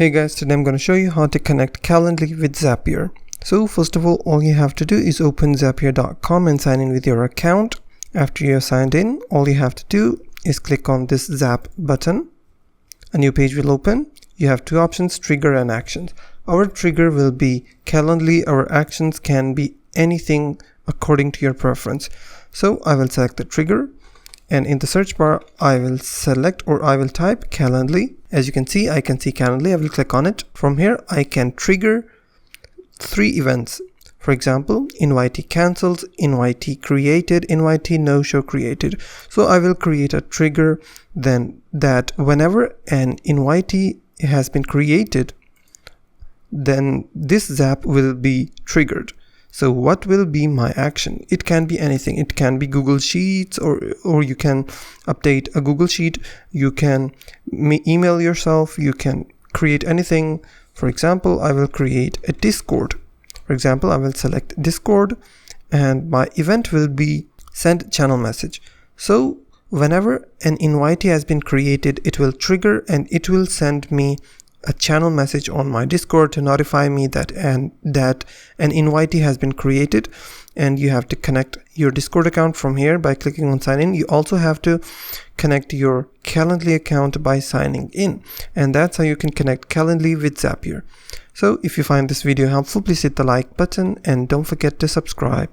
Hey guys, today I'm going to show you how to connect Calendly with Zapier. So first of all you have to do is open Zapier.com and sign in with your account. After you're signed in, all you have to do is click on this Zap button. A new page will open. You have two options, trigger and actions. Our trigger will be Calendly. Our actions can be anything according to your preference. So I will select the trigger, and in the search bar I will select or I will type Calendly. As you can see, I can see Calendly. I will click on it. From here I can trigger 3 events. For example, invitee cancels, invitee created, invitee no-show created. So I will create a trigger then that whenever an invitee has been created, then this Zap will be triggered. So what will be my action? It can be anything. It can be Google Sheets, or you can update a Google Sheet. You can email yourself. You can create anything. For example, I will create a Discord. For example, I will select Discord and my event will be send channel message. So whenever an invitee has been created, it will trigger and it will send me a channel message on my Discord to notify me that an invitee has been created. And you have to connect your Discord account from here by clicking on sign in. You also have to connect your Calendly account by signing in, and that's how you can connect Calendly with Zapier. So if you find this video helpful, please hit the like button and don't forget to subscribe.